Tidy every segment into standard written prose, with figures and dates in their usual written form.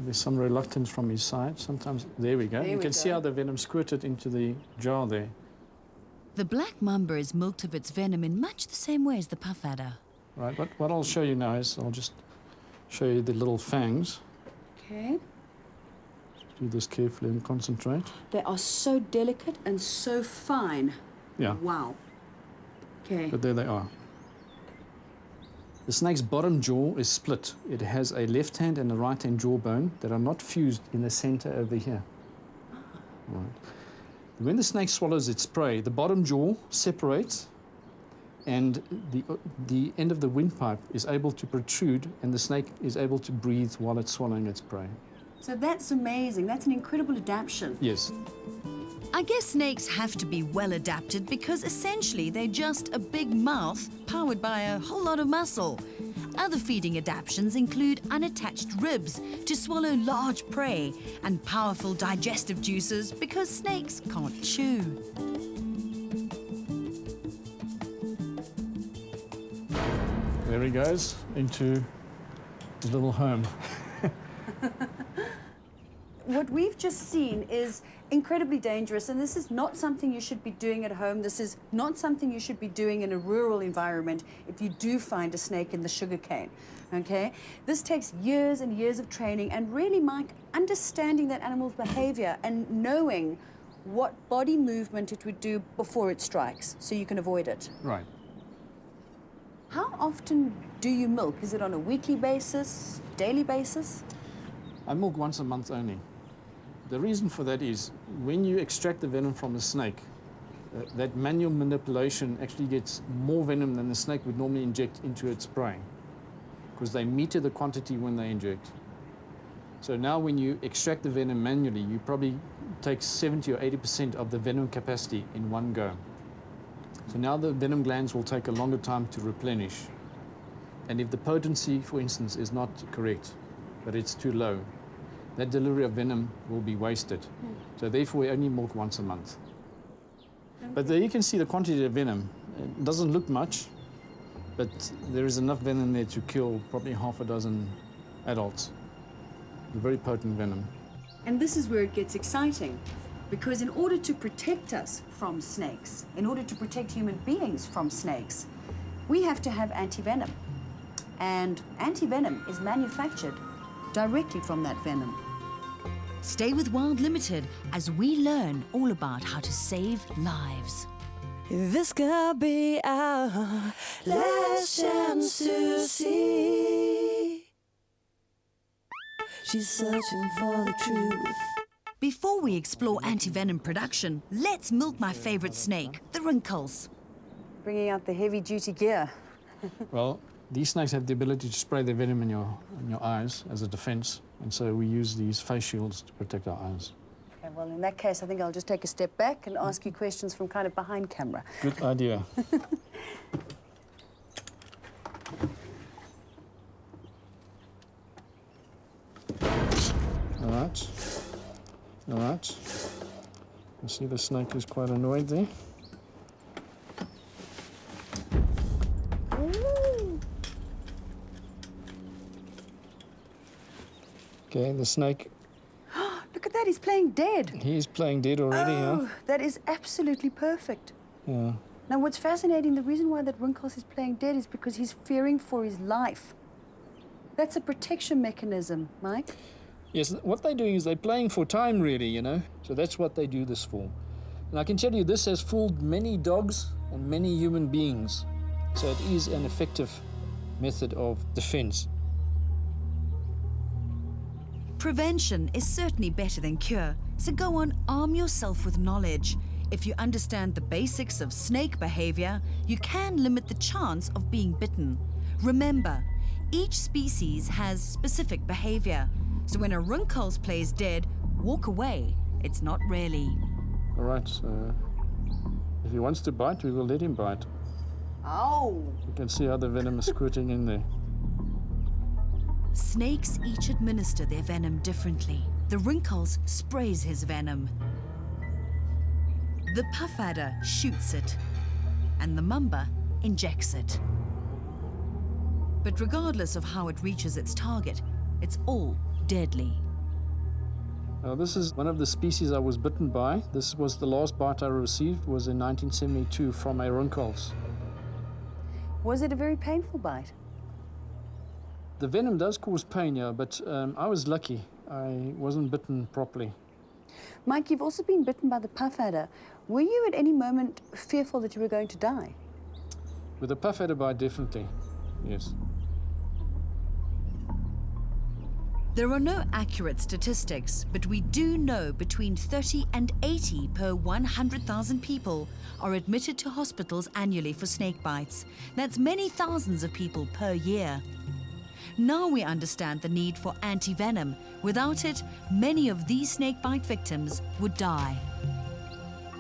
there's some reluctance from his side. Sometimes, there we go. You can see how the venom squirted into the jar there. The black mamba is milked of its venom in much the same way as the puff adder. Right, but what I'll show you now is I'll just show you the little fangs. Okay. Do this carefully and concentrate. They are so delicate and so fine. Yeah. Wow. Okay. But there they are. The snake's bottom jaw is split. It has a left hand and a right hand jawbone that are not fused in the center over here. Right. When the snake swallows its prey, the bottom jaw separates and the end of the windpipe is able to protrude and the snake is able to breathe while it's swallowing its prey. So that's amazing. That's an incredible adaptation. Yes. I guess snakes have to be well adapted because essentially they're just a big mouth powered by a whole lot of muscle. Other feeding adaptations include unattached ribs to swallow large prey and powerful digestive juices because snakes can't chew. There he goes into his little home. What we've just seen is incredibly dangerous, and this is not something you should be doing at home. This is not something you should be doing in a rural environment if you do find a snake in the sugarcane, okay? This takes years and years of training and really, Mike, understanding that animal's behavior and knowing what body movement it would do before it strikes so you can avoid it. Right. How often do you milk? Is it on a weekly basis, daily basis? I milk once a month only. The reason for that is when you extract the venom from a snake, that manual manipulation actually gets more venom than the snake would normally inject into its prey because they meter the quantity when they inject. So now when you extract the venom manually, you probably take 70 or 80% of the venom capacity in one go. So now the venom glands will take a longer time to replenish. And if the potency, for instance, is not correct, but it's too low, that delivery of venom will be wasted. So therefore, we only milk once a month. Okay. But there you can see the quantity of venom. It doesn't look much, but there is enough venom there to kill probably half a dozen adults. Very potent venom. And this is where it gets exciting, because in order to protect us from snakes, in order to protect human beings from snakes, we have to have antivenom. And antivenom is manufactured directly from that venom. Stay with Wild Limited as we learn all about how to save lives. This could be our last chance to see. She's searching for the truth. Before we explore antivenom production, let's milk my favorite snake, the Wrinkles. Bringing out the heavy-duty gear. Well, these snakes have the ability to spray their venom in your eyes as a defense, and so we use these face shields to protect our eyes. Okay, well, in that case, I think I'll just take a step back and ask you questions from kind of behind camera. Good idea. All right. All right. You see the snake is quite annoyed there. Okay, the snake. Look at that, he's playing dead. He's playing dead already, oh, that is absolutely perfect. Yeah. Now, what's fascinating, the reason why that Wrinkles is playing dead is because he's fearing for his life. That's a protection mechanism, Mike. Yes, what they're doing is they're playing for time, really, you know. So that's what they do this for. And I can tell you this has fooled many dogs and many human beings. So it is an effective method of defense. Prevention is certainly better than cure, so go on, arm yourself with knowledge. If you understand the basics of snake behavior, you can limit the chance of being bitten. Remember, each species has specific behavior, so when a Wrinkles plays dead, walk away. It's not really. All right, so if he wants to bite, we will let him bite. Oh! You can see how the venom is squirting in there. Snakes each administer their venom differently. The Wrinkles sprays his venom. The puff adder shoots it, and the mamba injects it. But regardless of how it reaches its target, it's all deadly. This is one of the species I was bitten by. This was the last bite I received, was in 1972 from a Runkel's. Was it a very painful bite? The venom does cause pain, yeah, but I was lucky. I wasn't bitten properly. Mike, you've also been bitten by the puff adder. Were you at any moment fearful that you were going to die? With a puff adder bite, definitely, yes. There are no accurate statistics, but we do know between 30 and 80 per 100,000 people are admitted to hospitals annually for snake bites. That's many thousands of people per year. Now we understand the need for anti-venom. Without it, many of these snakebite victims would die.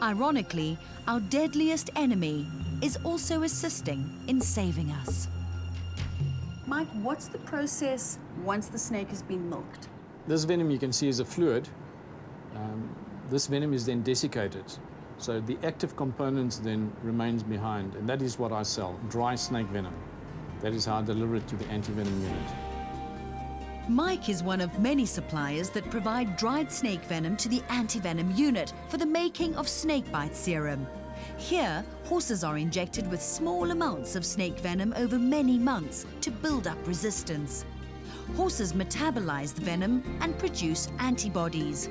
Ironically, our deadliest enemy is also assisting in saving us. Mike, what's the process once the snake has been milked? This venom you can see is a fluid. This venom is then desiccated. So the active components then remains behind, and that is what I sell, dry snake venom. That is how I deliver it to the anti-venom unit. Mike is one of many suppliers that provide dried snake venom to the anti-venom unit for the making of snakebite serum. Here, horses are injected with small amounts of snake venom over many months to build up resistance. Horses metabolize the venom and produce antibodies.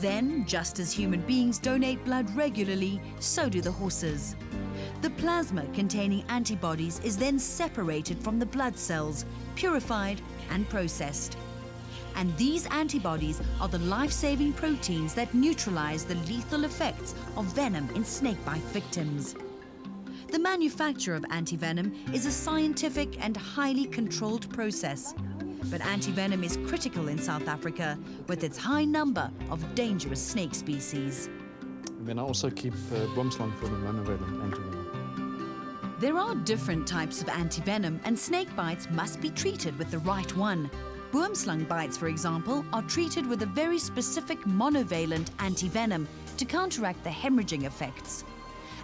Then, just as human beings donate blood regularly, so do the horses. The plasma containing antibodies is then separated from the blood cells, purified and processed. And these antibodies are the life-saving proteins that neutralize the lethal effects of venom in snakebite victims. The manufacture of antivenom is a scientific and highly controlled process. But antivenom is critical in South Africa with its high number of dangerous snake species. And then I also keep boomslang for the monovalent antivenom. There are different types of antivenom, and snake bites must be treated with the right one. Boomslang bites, for example, are treated with a very specific monovalent antivenom to counteract the hemorrhaging effects.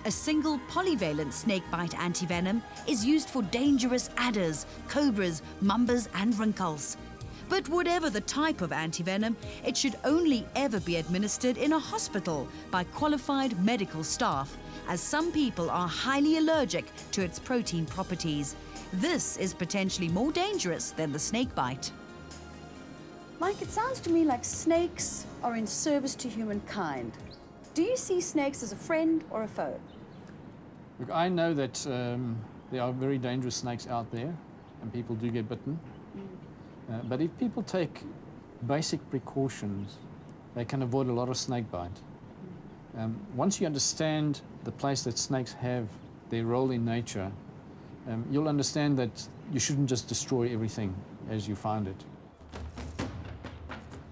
A single polyvalent snakebite antivenom is used for dangerous adders, cobras, mambas and Runkel's. But whatever the type of antivenom, it should only ever be administered in a hospital by qualified medical staff, as some people are highly allergic to its protein properties. This is potentially more dangerous than the snakebite. Mike, it sounds to me like snakes are in service to humankind. Do you see snakes as a friend or a foe? Look, I know that there are very dangerous snakes out there, and people do get bitten. But if people take basic precautions, they can avoid a lot of snake bite. Once you understand the place that snakes have their role in nature, you'll understand that you shouldn't just destroy everything as you find it.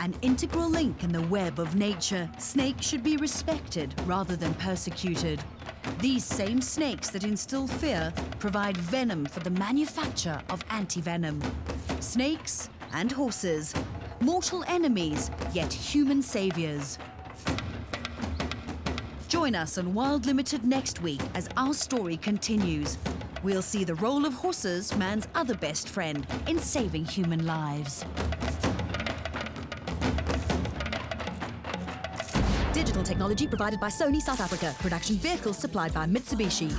An integral link in the web of nature, snakes should be respected rather than persecuted. These same snakes that instill fear provide venom for the manufacture of antivenom. Snakes and horses, mortal enemies, yet human saviors. Join us on Wild Limited next week as our story continues. We'll see the role of horses, man's other best friend, in saving human lives. Digital technology provided by Sony South Africa. Production vehicles supplied by Mitsubishi.